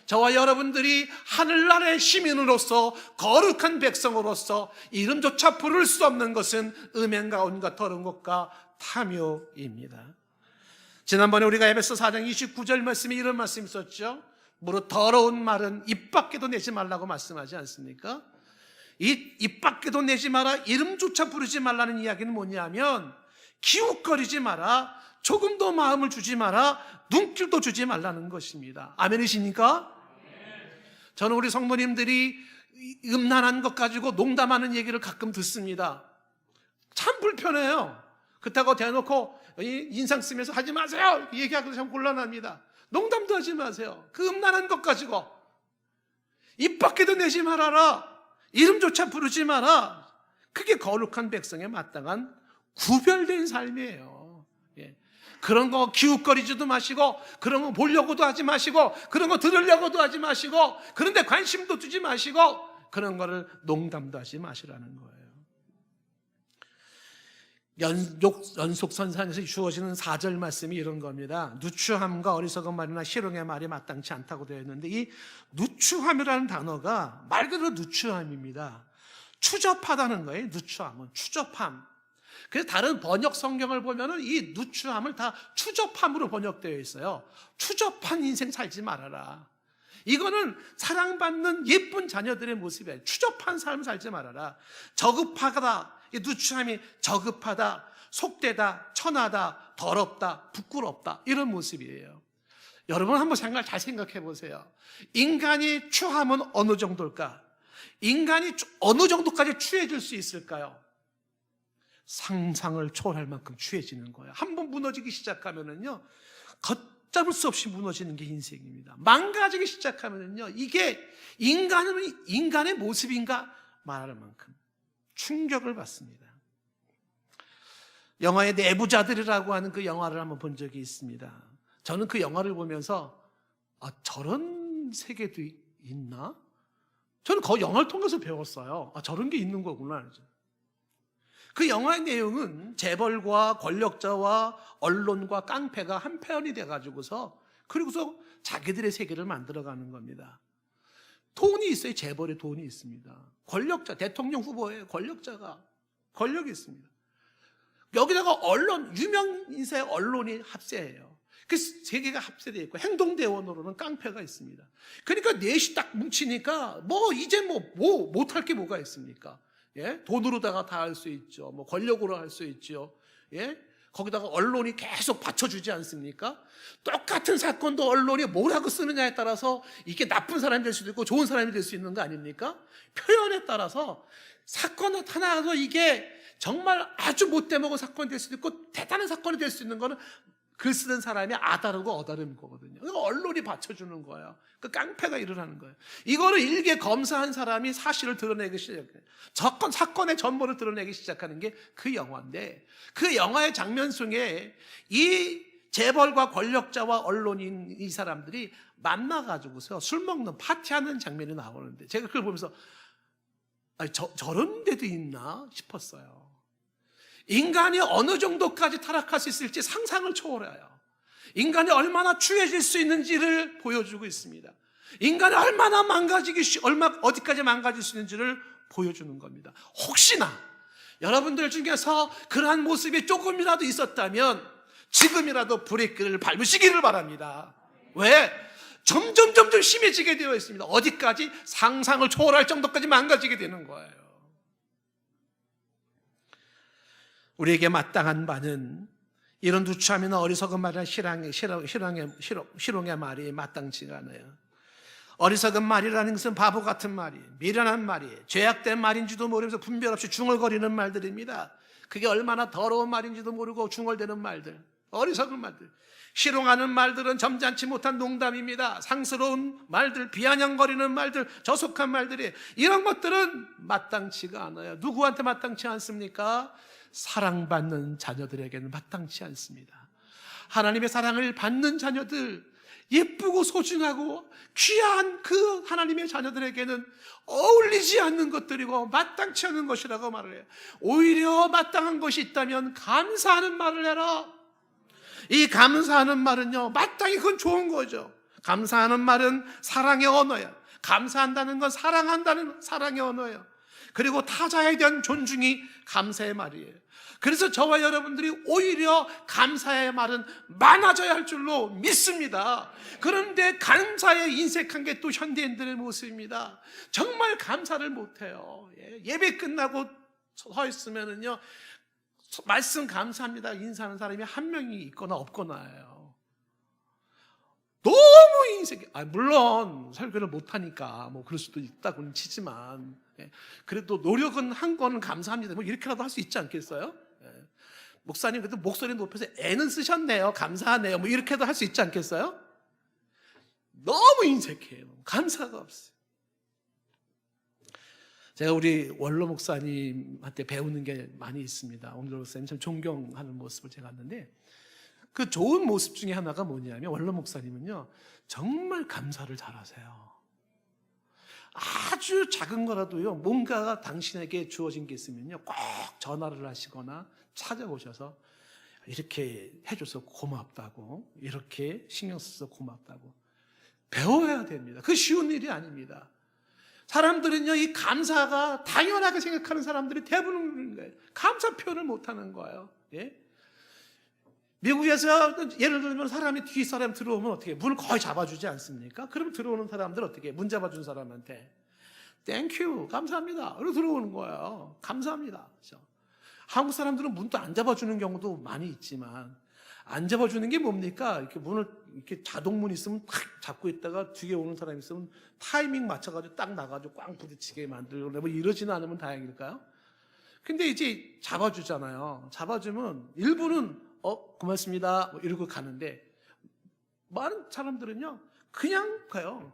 저와 여러분들이 하늘나라의 시민으로서 거룩한 백성으로서 이름조차 부를 수 없는 것은 음행과 온갖 더러운 것과 탐욕입니다. 지난번에 우리가 에베소 4장 29절 말씀에 이런 말씀이 있었죠. 무릇 더러운 말은 입 밖에도 내지 말라고 말씀하지 않습니까? 입 밖에도 내지 마라, 이름조차 부르지 말라는 이야기는 뭐냐면 기웃거리지 마라, 조금도 마음을 주지 마라, 눈길도 주지 말라는 것입니다. 아멘이십니까? 저는 우리 성도님들이 음란한 것 가지고 농담하는 얘기를 가끔 듣습니다. 참 불편해요. 그렇다고 대놓고 인상 쓰면서 하지 마세요 얘기하기도 참 곤란합니다. 농담도 하지 마세요. 그 음란한 것 가지고 입 밖에도 내지 말아라, 이름조차 부르지 마라. 그게 거룩한 백성에 마땅한 구별된 삶이에요. 그런 거 기웃거리지도 마시고, 그런 거 보려고도 하지 마시고, 그런 거 들으려고도 하지 마시고, 그런데 관심도 두지 마시고, 그런 거를 농담도 하지 마시라는 거예요. 연속선상에서 주어지는 4절 말씀이 이런 겁니다. 누추함과 어리석은 말이나 실용의 말이 마땅치 않다고 되어 있는데, 이 누추함이라는 단어가 말 그대로 누추함입니다. 추접하다는 거예요. 누추함은 추접함. 그래서 다른 번역 성경을 보면은 이 누추함을 다 추접함으로 번역되어 있어요. 추접한 인생 살지 말아라. 이거는 사랑받는 예쁜 자녀들의 모습이에요. 추접한 삶 살지 말아라. 저급하다. 이 누추함이 저급하다, 속되다, 천하다, 더럽다, 부끄럽다, 이런 모습이에요. 여러분 한번 잘 생각해 보세요. 인간이 추함은 어느 정도일까? 인간이 어느 정도까지 추해질 수 있을까요? 상상을 초월할 만큼 추해지는 거예요. 한번 무너지기 시작하면은요, 걷잡을 수 없이 무너지는 게 인생입니다. 망가지기 시작하면은요, 이게 인간의 모습인가 말할 만큼 충격을 받습니다. 영화의 내부자들이라고 하는 그 영화를 한번 본 적이 있습니다. 저는 그 영화를 보면서 저런 세계도 있나? 저는 그 영화를 통해서 배웠어요. 저런 게 있는 거구나. 그 영화의 내용은 재벌과 권력자와 언론과 깡패가 한편이 돼가지고서, 그리고서 자기들의 세계를 만들어가는 겁니다. 돈이 있어요. 재벌의 돈이 있습니다. 권력자, 대통령 후보에 권력자가 권력이 있습니다. 여기다가 언론, 유명 인사의 언론이 합세해요. 그 세계가 합세되어 있고, 행동대원으로는 깡패가 있습니다. 그러니까 넷이 딱 뭉치니까 이제 못할 게 뭐가 있습니까? 예? 돈으로다가 다 할 수 있죠. 권력으로 할 수 있죠. 예? 거기다가 언론이 계속 받쳐주지 않습니까? 똑같은 사건도 언론이 뭐라고 쓰느냐에 따라서 이게 나쁜 사람이 될 수도 있고 좋은 사람이 될 수 있는 거 아닙니까? 표현에 따라서 사건 하나도 이게 정말 아주 못돼 먹은 사건이 될 수도 있고 대단한 사건이 될 수 있는 거는 글 쓰는 사람이 아다르고 어다른 거거든요. 언론이 받쳐주는 거예요. 그 깡패가 일어나는 거예요. 이거를 일개 검사한 사람이 사실을 드러내기 시작해요. 사건의 전모를 드러내기 시작하는 게 그 영화인데, 그 영화의 장면 속에 이 재벌과 권력자와 언론인 이 사람들이 만나가지고서 술 먹는 파티하는 장면이 나오는데, 제가 그걸 보면서 저런 데도 있나 싶었어요. 인간이 어느 정도까지 타락할 수 있을지 상상을 초월해요. 인간이 얼마나 추해질 수 있는지를 보여주고 있습니다. 인간이 얼마나 어디까지 망가질 수 있는지를 보여주는 겁니다. 혹시나 여러분들 중에서 그러한 모습이 조금이라도 있었다면 지금이라도 브레이크를 밟으시기를 바랍니다. 왜? 점점 심해지게 되어 있습니다. 어디까지? 상상을 초월할 정도까지 망가지게 되는 거예요. 우리에게 마땅한 바는 이런 누추함이나 어리석은 말이나 실용의 말이 마땅치가 않아요. 어리석은 말이라는 것은 바보 같은 말이, 미련한 말이, 죄악된 말인지도 모르면서 분별 없이 중얼거리는 말들입니다. 그게 얼마나 더러운 말인지도 모르고 중얼대는 말들, 어리석은 말들. 실용하는 말들은 점잖지 못한 농담입니다. 상스러운 말들, 비아냥거리는 말들, 저속한 말들이, 이런 것들은 마땅치가 않아요. 누구한테 마땅치 않습니까? 사랑받는 자녀들에게는 마땅치 않습니다. 하나님의 사랑을 받는 자녀들, 예쁘고 소중하고 귀한 그 하나님의 자녀들에게는 어울리지 않는 것들이고 마땅치 않은 것이라고 말을 해요. 오히려 마땅한 것이 있다면 감사하는 말을 해라. 이 감사하는 말은요, 마땅히 그건 좋은 거죠. 감사하는 말은 사랑의 언어예요. 감사한다는 건 사랑한다는 사랑의 언어예요. 그리고 타자에 대한 존중이 감사의 말이에요. 그래서 저와 여러분들이 오히려 감사의 말은 많아져야 할 줄로 믿습니다. 그런데 감사에 인색한 게 또 현대인들의 모습입니다. 정말 감사를 못해요. 예배 끝나고 서 있으면은요, 말씀 감사합니다 인사하는 사람이 한 명이 있거나 없거나예요. 너무 인색해. 물론 설교를 못하니까 뭐 그럴 수도 있다고는 치지만, 그래도 노력은 한 거는 감사합니다. 뭐 이렇게라도 할 수 있지 않겠어요? 목사님 그래도 목소리 높여서 애는 쓰셨네요. 감사하네요. 뭐 이렇게도 할 수 있지 않겠어요? 너무 인색해요. 감사가 없어요. 제가 우리 원로 목사님한테 배우는 게 많이 있습니다. 원로 목사님 참 존경하는 모습을 제가 봤는데, 그 좋은 모습 중에 하나가 뭐냐면, 원로 목사님은요 정말 감사를 잘하세요. 아주 작은 거라도요, 뭔가가 당신에게 주어진 게 있으면요 꼭 전화를 하시거나 찾아오셔서 이렇게 해줘서 고맙다고, 이렇게 신경 써서 고맙다고 배워야 됩니다. 그 쉬운 일이 아닙니다. 사람들은요 이 감사가 당연하게 생각하는 사람들이 대부분인 거예요. 감사 표현을 못하는 거예요. 미국에서 예를 들면 사람이 뒤 사람 들어오면 어떻게 문을 거의 잡아주지 않습니까? 그럼 들어오는 사람들 어떻게 문 잡아준 사람한테 땡큐 감사합니다 이러고 들어오는 거예요. 감사합니다. 그렇죠? 한국 사람들은 문도 안 잡아주는 경우도 많이 있지만, 안 잡아주는 게 뭡니까? 이렇게 문을 이렇게 자동문 있으면 탁 잡고 있다가 뒤에 오는 사람이 있으면 타이밍 맞춰가지고 딱 나가지고 꽝 부딪히게 만들고 뭐 이러지는 않으면 다행일까요? 근데 이제 잡아주잖아요. 잡아주면 일부는 고맙습니다 뭐 이러고 가는데, 많은 사람들은요 그냥 가요.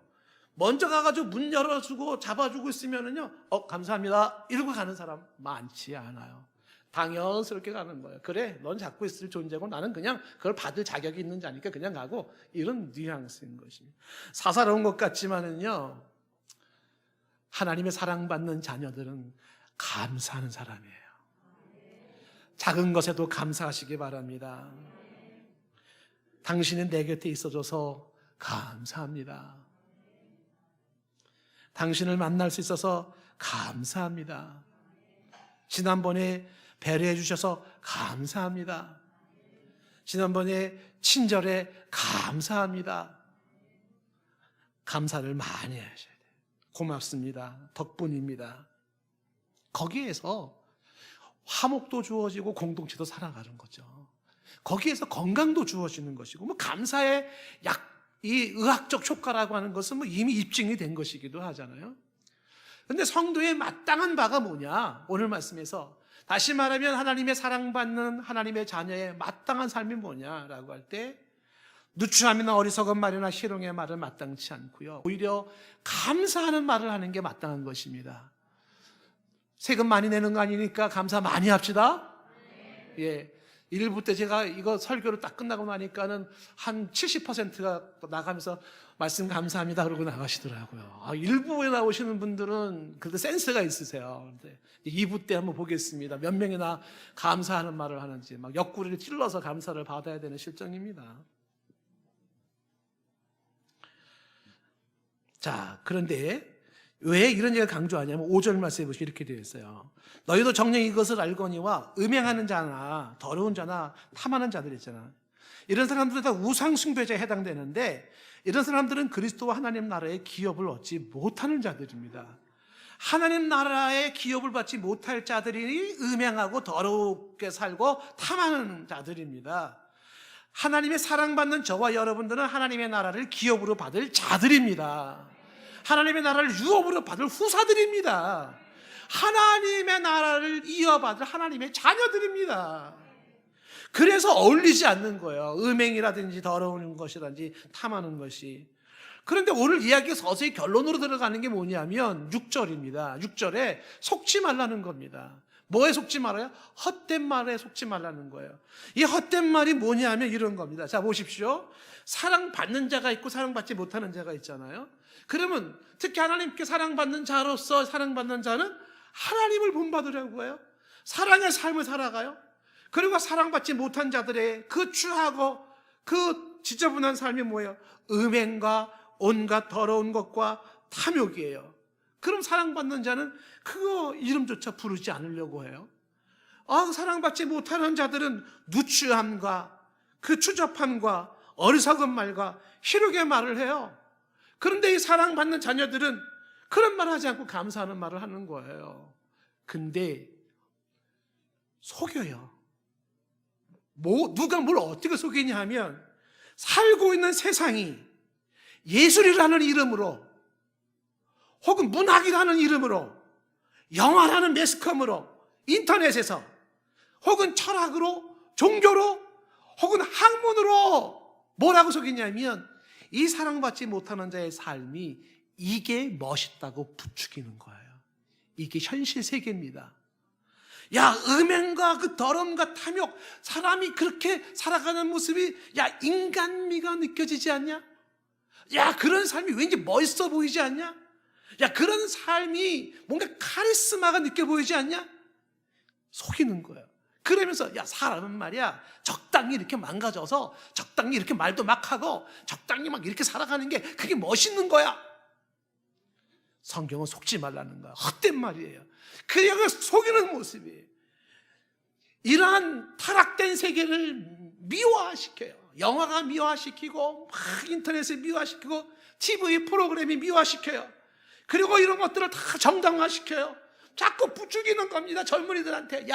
먼저 가가지고 문 열어주고 잡아주고 있으면은요 감사합니다 이러고 가는 사람 많지 않아요. 당연스럽게 가는 거예요. 그래, 넌 잡고 있을 존재고 나는 그냥 그걸 받을 자격이 있는 자니까 그냥 가고, 이런 뉘앙스인 것입니다. 사사로운 것 같지만은요, 하나님의 사랑받는 자녀들은 감사하는 사람이에요. 작은 것에도 감사하시기 바랍니다. 당신은 내 곁에 있어줘서 감사합니다. 당신을 만날 수 있어서 감사합니다. 지난번에 배려해 주셔서 감사합니다. 지난번에 친절에 감사합니다. 감사를 많이 하셔야 돼요. 고맙습니다. 덕분입니다. 거기에서 화목도 주어지고 공동체도 살아가는 거죠. 거기에서 건강도 주어지는 것이고, 뭐 감사의 이 의학적 효과라고 하는 것은 뭐 이미 입증이 된 것이기도 하잖아요. 그런데 성도의 마땅한 바가 뭐냐? 오늘 말씀에서 다시 말하면 하나님의 사랑받는 하나님의 자녀의 마땅한 삶이 뭐냐라고 할 때, 누추함이나 어리석은 말이나 희롱의 말은 마땅치 않고요, 오히려 감사하는 말을 하는 게 마땅한 것입니다. 세금 많이 내는 거 아니니까 감사 많이 합시다. 예, 1부 때 제가 이거 설교를 딱 끝나고 나니까는 한 70%가 나가면서 말씀 감사합니다 그러고 나가시더라고요. 1부에 나오시는 분들은 그래도 센스가 있으세요. 근데 2부 때 한번 보겠습니다. 몇 명이나 감사하는 말을 하는지, 막 옆구리를 찔러서 감사를 받아야 되는 실정입니다. 자, 그런데 왜 이런 얘기를 강조하냐면 5절 말씀에 보시면 이렇게 되어 있어요. 너희도 정녕 이것을 알거니와 음행하는 자나 더러운 자나 탐하는 자들 있잖아. 이런 사람들은 다 우상 숭배자에 해당되는데, 이런 사람들은 그리스도와 하나님 나라의 기업을 얻지 못하는 자들입니다. 하나님 나라의 기업을 받지 못할 자들이 음행하고 더럽게 살고 탐하는 자들입니다. 하나님의 사랑받는 저와 여러분들은 하나님의 나라를 기업으로 받을 자들입니다. 하나님의 나라를 유업으로 받을 후사들입니다. 하나님의 나라를 이어받을 하나님의 자녀들입니다. 그래서 어울리지 않는 거예요. 음행이라든지 더러운 것이라든지 탐하는 것이. 그런데 오늘 이야기 서서히 결론으로 들어가는 게 뭐냐면 6절입니다. 6절에 속지 말라는 겁니다. 뭐에 속지 말아요? 헛된 말에 속지 말라는 거예요. 이 헛된 말이 뭐냐면 이런 겁니다. 자, 보십시오. 사랑받는 자가 있고 사랑받지 못하는 자가 있잖아요. 그러면 특히 하나님께 사랑받는 자로서 사랑받는 자는 하나님을 본받으려고 해요. 사랑의 삶을 살아가요. 그리고 사랑받지 못한 자들의 그 추하고 그 지저분한 삶이 뭐예요? 음행과 온갖 더러운 것과 탐욕이에요. 그럼 사랑받는 자는 그거 이름조차 부르지 않으려고 해요. 사랑받지 못하는 자들은 누추함과 그 추접함과 어리석은 말과 희룩의 말을 해요. 그런데 이 사랑받는 자녀들은 그런 말 하지 않고 감사하는 말을 하는 거예요. 근데 속여요. 누가 뭘 어떻게 속이냐 하면 살고 있는 세상이 예술이라는 이름으로 혹은 문학이라는 이름으로 영화라는 매스컴으로 인터넷에서 혹은 철학으로 종교로 혹은 학문으로 뭐라고 속이냐면 이 사랑받지 못하는 자의 삶이 이게 멋있다고 부추기는 거예요. 이게 현실 세계입니다. 야, 음행과 그 더러움과 탐욕, 사람이 그렇게 살아가는 모습이 인간미가 느껴지지 않냐? 야, 그런 삶이 왠지 멋있어 보이지 않냐? 야, 그런 삶이 뭔가 카리스마가 느껴 보이지 않냐? 속이는 거예요. 그러면서 사람은 말이야 적당히 이렇게 망가져서 적당히 이렇게 말도 막 하고 적당히 막 이렇게 살아가는 게 그게 멋있는 거야. 성경은 속지 말라는 거야. 헛된 말이에요. 그녀가 속이는 모습이에요. 이러한 타락된 세계를 미화시켜요. 영화가 미화시키고 막 인터넷에 미화시키고 TV 프로그램이 미화시켜요. 그리고 이런 것들을 다 정당화시켜요. 자꾸 부추기는 겁니다. 젊은이들한테.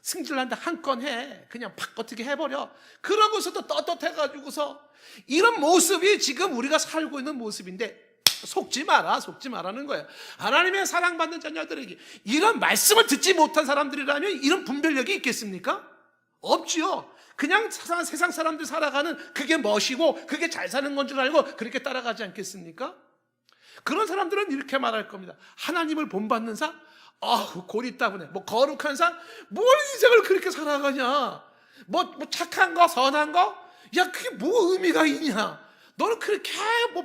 승질난다 한 건 해. 그냥 팍 어떻게 해버려. 그러고서도 떳떳해가지고서 이런 모습이 지금 우리가 살고 있는 모습인데 속지 마라는 거예요. 하나님의 사랑받는 자녀들에게 이런 말씀을 듣지 못한 사람들이라면 이런 분별력이 있겠습니까? 없지요. 그냥 세상 사람들 살아가는 그게 멋이고 그게 잘 사는 건 줄 알고 그렇게 따라가지 않겠습니까? 그런 사람들은 이렇게 말할 겁니다. 하나님을 본받는 사? 고리따분해. 거룩한 사? 뭘 인생을 그렇게 살아가냐? 착한 거, 선한 거? 그게 뭐 의미가 있냐? 너는 그렇게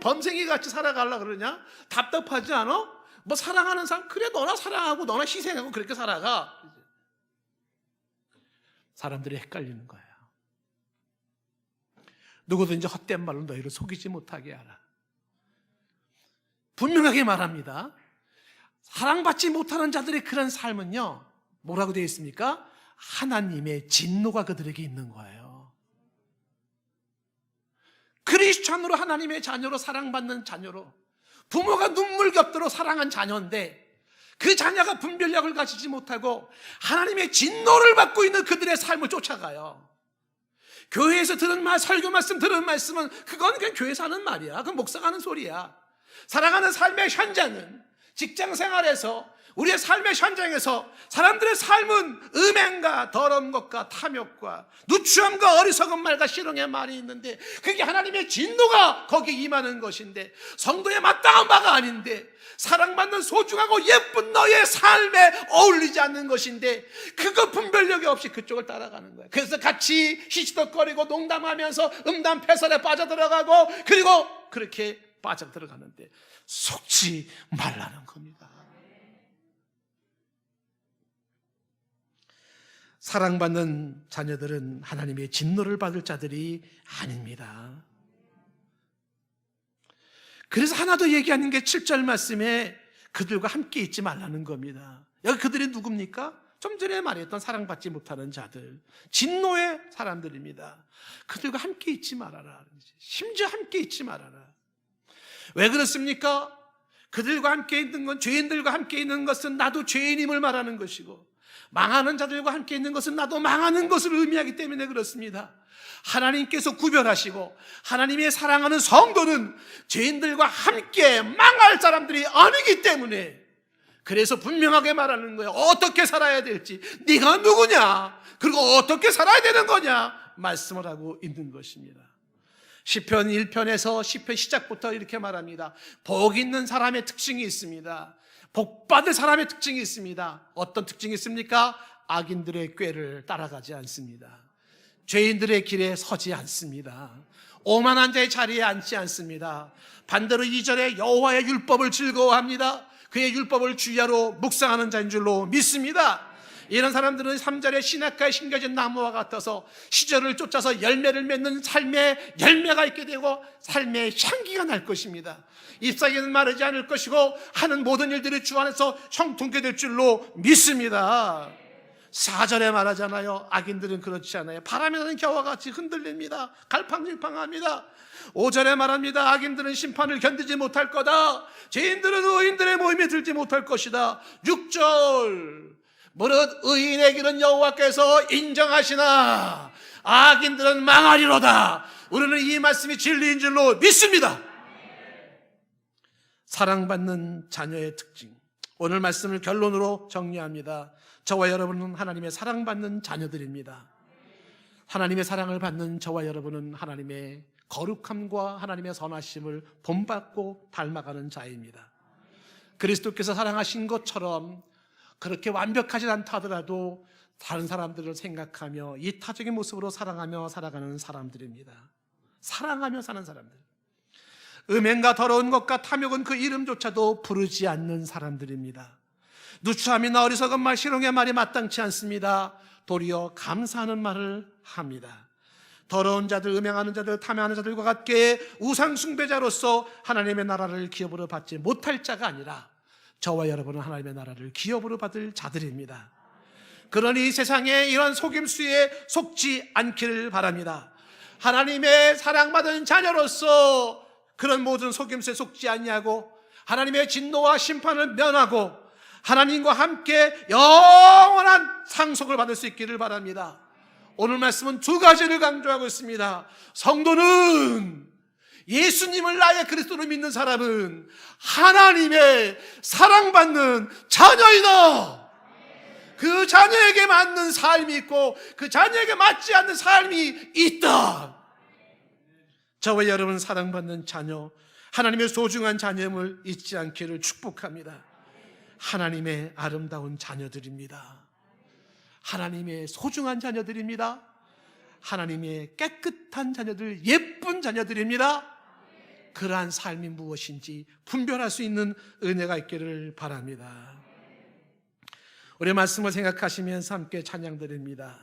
범생이 같이 살아가려고 그러냐? 답답하지 않아? 사랑하는 사람? 그래, 너나 사랑하고 너나 희생하고 그렇게 살아가. 사람들이 헷갈리는 거예요. 누구든지 헛된 말로 너희를 속이지 못하게 하라. 분명하게 말합니다. 사랑받지 못하는 자들의 그런 삶은요, 뭐라고 되어 있습니까? 하나님의 진노가 그들에게 있는 거예요. 크리스찬으로 하나님의 자녀로 사랑받는 자녀로 부모가 눈물 겹도록 사랑한 자녀인데 그 자녀가 분별력을 가지지 못하고 하나님의 진노를 받고 있는 그들의 삶을 쫓아가요. 교회에서 들은 말, 설교 말씀 들은 말씀은 그건 그냥 교회에서 하는 말이야. 그건 목사가 하는 소리야. 살아가는 삶의 현장은 직장 생활에서 우리의 삶의 현장에서 사람들의 삶은 음행과 더러운 것과 탐욕과 누추함과 어리석은 말과 실흥의 말이 있는데 그게 하나님의 진노가 거기에 임하는 것인데 성도에 마땅한 바가 아닌데 사랑받는 소중하고 예쁜 너의 삶에 어울리지 않는 것인데 그거 분별력이 없이 그쪽을 따라가는 거야. 그래서 같이 시시덕거리고 농담하면서 음담패설에 빠져들어가고 그리고 그렇게 빠져들어가는데 속지 말라는 겁니다. 사랑받는 자녀들은 하나님의 진노를 받을 자들이 아닙니다. 그래서 하나 더 얘기하는 게 7절 말씀에 그들과 함께 있지 말라는 겁니다. 여기 그들이 누굽니까? 좀 전에 말했던 사랑받지 못하는 자들, 진노의 사람들입니다. 그들과 함께 있지 말아라. 심지어 함께 있지 말아라. 왜 그렇습니까? 그들과 함께 있는 건, 죄인들과 함께 있는 것은 나도 죄인임을 말하는 것이고 망하는 자들과 함께 있는 것은 나도 망하는 것을 의미하기 때문에 그렇습니다. 하나님께서 구별하시고 하나님의 사랑하는 성도는 죄인들과 함께 망할 사람들이 아니기 때문에 그래서 분명하게 말하는 거예요. 어떻게 살아야 될지, 네가 누구냐, 그리고 어떻게 살아야 되는 거냐 말씀을 하고 있는 것입니다. 시편 1편에서 시편 시작부터 이렇게 말합니다. 복 있는 사람의 특징이 있습니다. 복받을 사람의 특징이 있습니다. 어떤 특징이 있습니까? 악인들의 꾀를 따라가지 않습니다. 죄인들의 길에 서지 않습니다. 오만한 자의 자리에 앉지 않습니다. 반대로 2절에 여호와의 율법을 즐거워합니다. 그의 율법을 주야로 묵상하는 자인 줄로 믿습니다. 이런 사람들은 3절에 신학가에 심겨진 나무와 같아서 시절을 쫓아서 열매를 맺는 삶의 열매가 있게 되고 삶의 향기가 날 것입니다. 잎사귀는 마르지 않을 것이고 하는 모든 일들이 주 안에서 형통케 될 줄로 믿습니다. 4절에 말하잖아요. 악인들은 그렇지 않아요. 바람에 나는 겨와 같이 흔들립니다. 갈팡질팡합니다. 5절에 말합니다. 악인들은 심판을 견디지 못할 거다. 죄인들은 의인들의 모임에 들지 못할 것이다. 6절 무릇 의인의 길은 여호와께서 인정하시나 악인들은 망하리로다. 우리는 이 말씀이 진리인 줄로 믿습니다. 사랑받는 자녀의 특징, 오늘 말씀을 결론으로 정리합니다. 저와 여러분은 하나님의 사랑받는 자녀들입니다. 하나님의 사랑을 받는 저와 여러분은 하나님의 거룩함과 하나님의 선하심을 본받고 닮아가는 자입니다. 그리스도께서 사랑하신 것처럼 그렇게 완벽하지 않다 하더라도 다른 사람들을 생각하며 이타적인 모습으로 사랑하며 살아가는 사람들입니다. 사랑하며 사는 사람들. 음행과 더러운 것과 탐욕은 그 이름조차도 부르지 않는 사람들입니다. 누추함이나 어리석은 말, 희롱의 말이 마땅치 않습니다. 도리어 감사하는 말을 합니다. 더러운 자들, 음행하는 자들, 탐욕하는 자들과 같게 우상 숭배자로서 하나님의 나라를 기업으로 받지 못할 자가 아니라 저와 여러분은 하나님의 나라를 기업으로 받을 자들입니다. 그러니 세상에 이런 속임수에 속지 않기를 바랍니다. 하나님의 사랑받은 자녀로서 그런 모든 속임수에 속지 않냐고 하나님의 진노와 심판을 면하고 하나님과 함께 영원한 상속을 받을 수 있기를 바랍니다. 오늘 말씀은 두 가지를 강조하고 있습니다. 성도는, 예수님을 나의 그리스도로 믿는 사람은 하나님의 사랑받는 자녀이다. 그 자녀에게 맞는 삶이 있고 그 자녀에게 맞지 않는 삶이 있다. 저와 여러분 사랑받는 자녀, 하나님의 소중한 자녀임을 잊지 않기를 축복합니다. 하나님의 아름다운 자녀들입니다. 하나님의 소중한 자녀들입니다. 하나님의 깨끗한 자녀들, 예쁜 자녀들입니다. 그러한 삶이 무엇인지 분별할 수 있는 은혜가 있기를 바랍니다. 우리 말씀을 생각하시면서 함께 찬양 드립니다.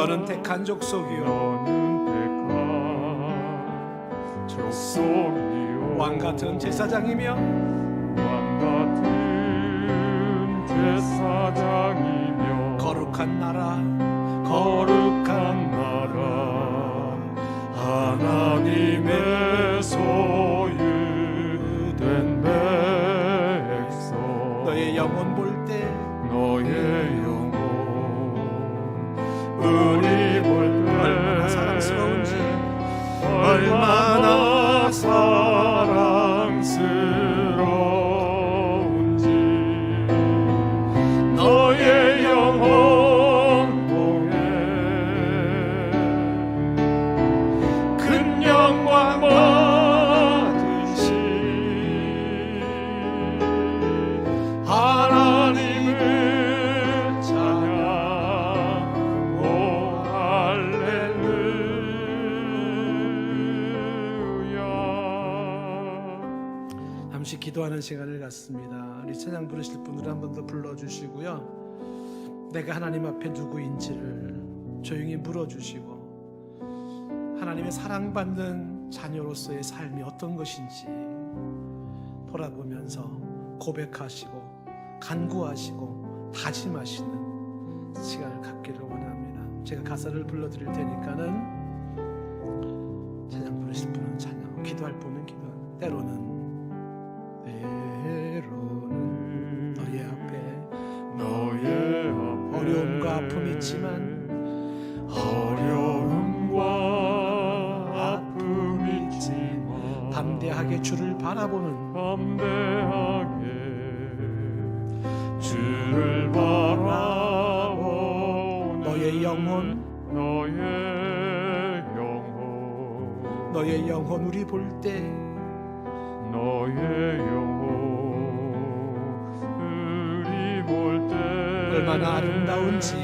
너는 택한 족속이요 왕 같은 제사장이며 거룩한 나라 하나님의 소유된 백성 너의 영혼 볼 때 너의 영혼 우리 볼 때 얼마나 사랑스러운지 얼마나 사랑스러운지 너의 영혼 보에 큰 영광 잠시 기도하는 시간을 갖습니다. 우리 찬양 부르실 분들 한 번 더 불러주시고요. 내가 하나님 앞에 누구인지를 조용히 물어주시고 하나님의 사랑받는 자녀로서의 삶이 어떤 것인지 돌아보면서 고백하시고 간구하시고 다짐하시는 시간을 갖기를 원합니다. 제가 가사를 불러드릴 테니까는 찬양 부르실 분은 찬양, 기도할 분은 기도. 때로는 너의 앞에 어려움과 아픔이 있지만 담대하게 주를 바라보는 너의 영혼 우리 볼 때 얼마나 아름다운지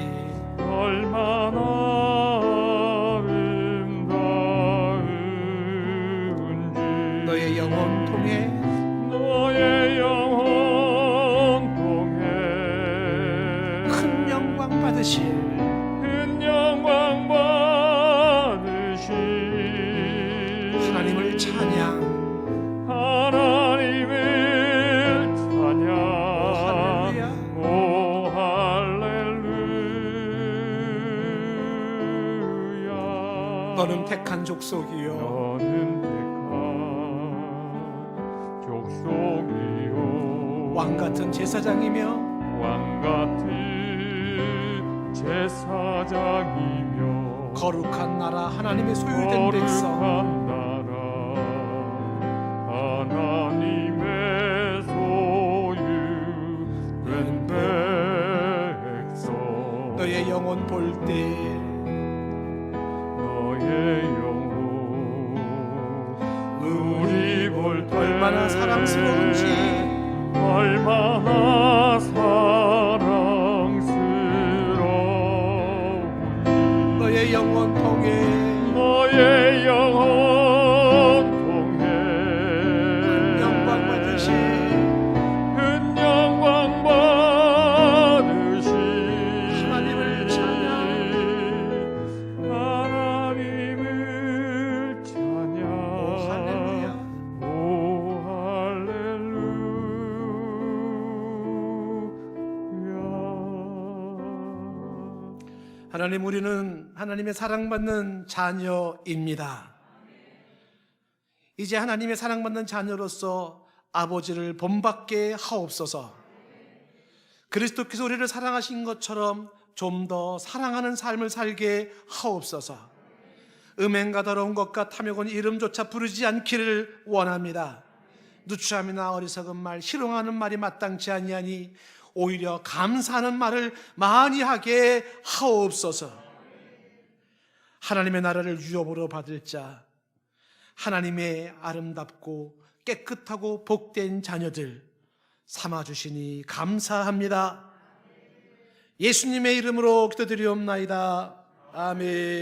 너의 영혼 통해 큰 영광 받으실 하나님을 찬양 너는 택한 족속이요 왕같은 제사장이며 거룩한 나라 하나님의 소유된 백성 너의 영혼 볼 때 얼마나 사랑스러운지 너의 영혼 통해 큰 영광 받으시 하나님을 찬양 할렐루야 하나님, 우리는 하나님의 사랑받는 자녀입니다. 이제 하나님의 사랑받는 자녀로서 아버지를 본받게 하옵소서. 그리스도께서 우리를 사랑하신 것처럼 좀 더 사랑하는 삶을 살게 하옵소서. 음행과 더러운 것과 탐욕은 이름조차 부르지 않기를 원합니다. 누추함이나 어리석은 말, 희롱하는 말이 마땅치 아니하니 오히려 감사하는 말을 많이 하게 하옵소서. 하나님의 나라를 유업으로 받을 자, 하나님의 아름답고 깨끗하고 복된 자녀들 삼아주시니 감사합니다. 예수님의 이름으로 기도드리옵나이다. 아멘.